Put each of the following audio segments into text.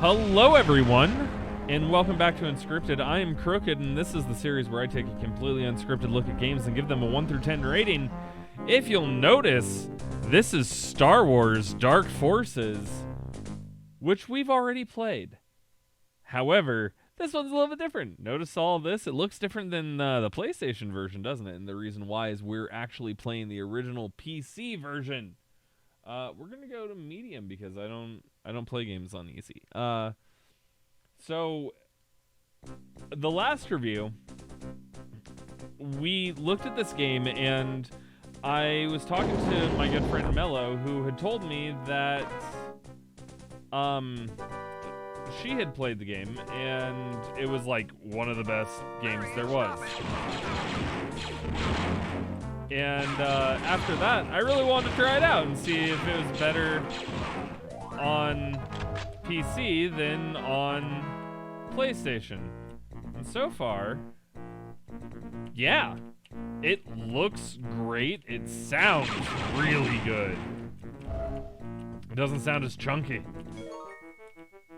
Hello, everyone, and welcome back to Unscripted. I am Krooked, and this is the series where I take a completely unscripted look at games and give them a 1 through 10 rating. If you'll notice, this is Star Wars Dark Forces, which we've already played. However, this one's a little bit different. Notice all of this? It looks different than the PlayStation version, doesn't it? And the reason why is we're actually playing the original PC version. We're gonna go to medium because I don't play games on easy. So the last review, we looked at this game and I was talking to my good friend Mello, who had told me that she had played the game and it was like one of the best games there was. And after that, I really wanted to try it out and see if it was better on PC than on PlayStation. And so far, yeah, it looks great. It sounds really good. It doesn't sound as chunky.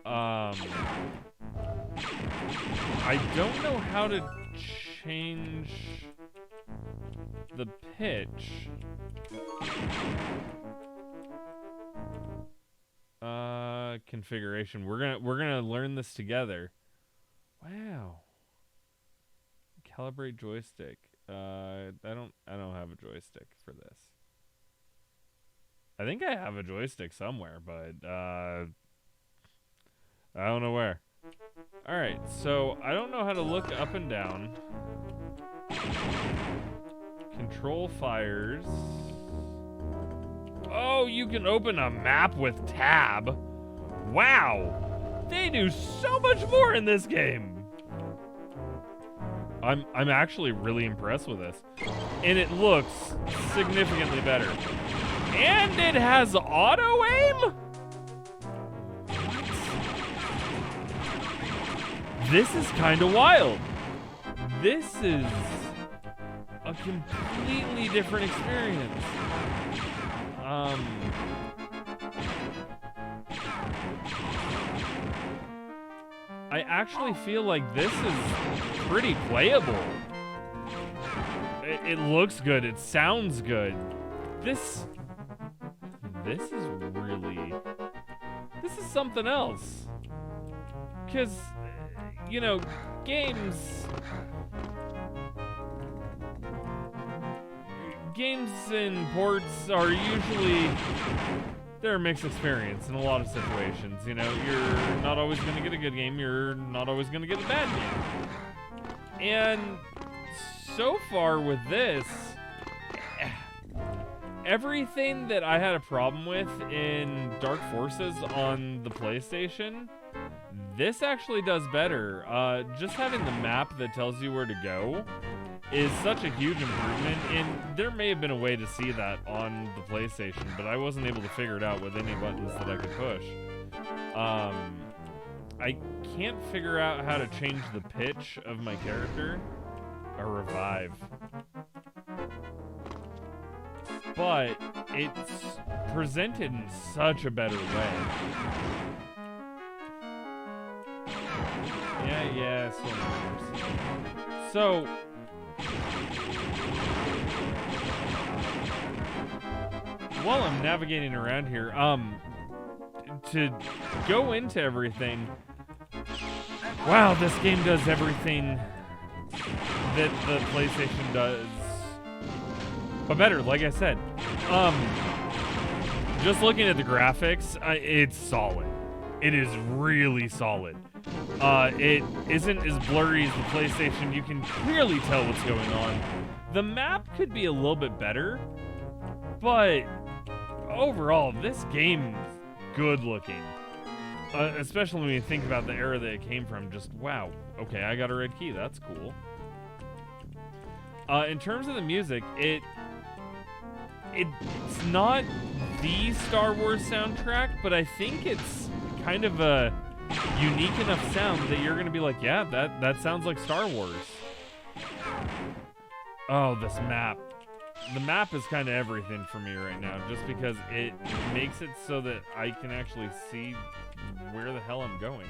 I don't know how to change the pitch. Configuration. We're gonna learn this together. Wow. Calibrate joystick. I don't have a joystick for this. I think I have a joystick somewhere, but I don't know where. All right, so I don't know how to look up and down. Control fires. Oh, you can open a map with tab. Wow, they do so much more in this game. I'm actually really impressed with this, and it looks significantly better. And it has auto aim. This is kind of wild. This is a completely different experience. I actually feel like this is pretty playable. It looks good. It sounds good. This is really... This is something else. Because, you know, games and ports are usually, they're a mixed experience in a lot of situations. You know, you're not always going to get a good game, you're not always going to get a bad game. And so far with this, everything that I had a problem with in Dark Forces on the PlayStation, this actually does better. Just having the map that tells you where to go is such a huge improvement, and there may have been a way to see that on the PlayStation, but I wasn't able to figure it out with any buttons that I could push. I can't figure out how to change the pitch of my character or revive, but it's presented in such a better way. Yeah, so while I'm navigating around here, to go into everything, wow, this game does everything that the PlayStation does, but better, like I said. Just looking at the graphics, it's solid. It is really solid. It isn't as blurry as the PlayStation. You can clearly tell what's going on. The map could be a little bit better, but overall, this game's good looking. Especially when you think about the era that it came from. Just, wow. Okay, I got a red key. That's cool. In terms of the music, it's not the Star Wars soundtrack, but I think it's kind of a unique enough sound that you're gonna be like, yeah, that sounds like Star Wars. Oh, this map. the map is kind of everything for me right now, just because it makes it so that I can actually see where the hell I'm going.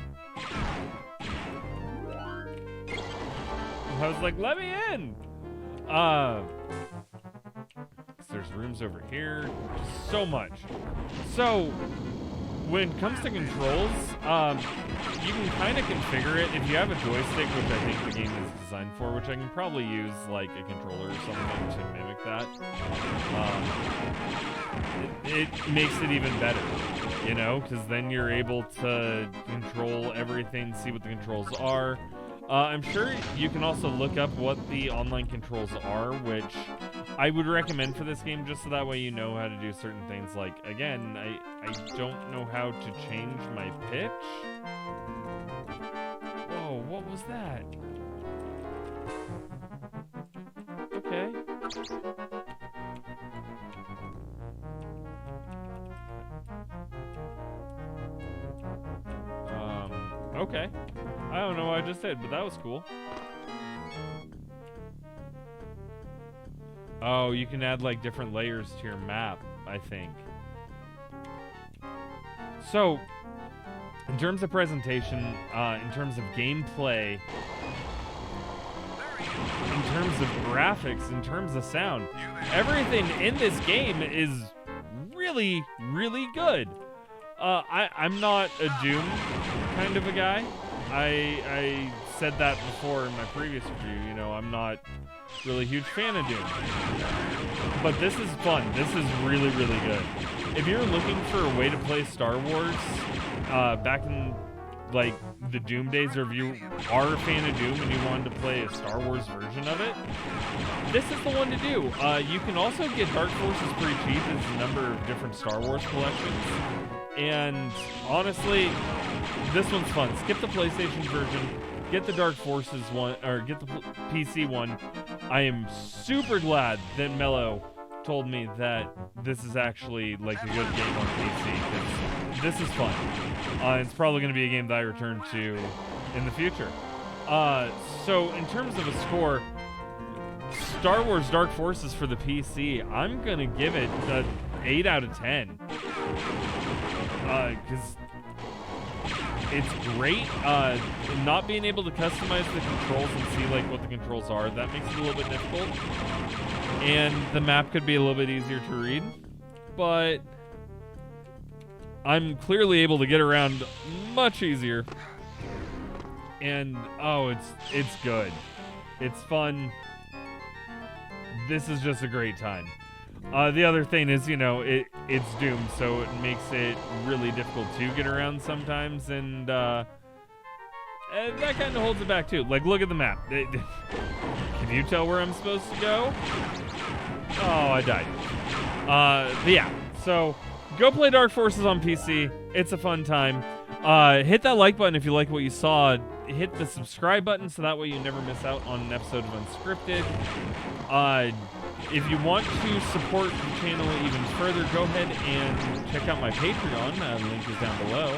I was like, let me in! There's rooms over here. Just so much. So, when it comes to controls, you can kind of configure it if you have a joystick, which I think the game is designed for, which I can probably use like a controller or something to mimic that. It makes it even better, you know, because then you're able to control everything, see what the controls are. I'm sure you can also look up what the online controls are, which I would recommend for this game, just so that way you know how to do certain things. Like, again, I don't know how to change my pitch. Whoa, what was that? Okay. Okay. I don't know what I just did, but that was cool. Oh, you can add like different layers to your map, I think. So, in terms of presentation, in terms of gameplay, in terms of graphics, in terms of sound, everything in this game is really, really good. I'm not a Doom kind of a guy. I said that before in my previous review. You know, I'm not really a huge fan of Doom. But this is fun. This is really, really good. If you're looking for a way to play Star Wars, back in like the Doom days, or if you are a fan of Doom and you wanted to play a Star Wars version of it, this is the one to do. You can also get Dark Forces pretty cheap. There's a number of different Star Wars collections. And honestly, this one's fun. Skip the PlayStation version, get the Dark Forces one, or get the PC one. I am super glad that Mello told me that this is actually like a good game on PC, because this is fun. It's probably going to be a game that I return to in the future. So in terms of a score, Star Wars Dark Forces for the PC, I'm going to give it an 8 out of 10. Because it's great. Not being able to customize the controls and see like what the controls are, that makes it a little bit difficult. And the map could be a little bit easier to read. But I'm clearly able to get around much easier. And oh, it's good. It's fun. This is just a great time. The other thing is, you know, it's Doom, so it makes it really difficult to get around sometimes, and that kind of holds it back too. Like, look at the map. Can you tell where I'm supposed to go? Oh, I died. But yeah, so go play Dark Forces on PC. It's a fun time. Hit that like button if you like what you saw. Hit the subscribe button so that way you never miss out on an episode of Unscripted. If you want to support the channel even further, go ahead and check out my Patreon. The link is down below.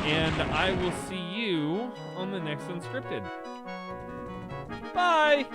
And I will see you on the next Unscripted. Bye!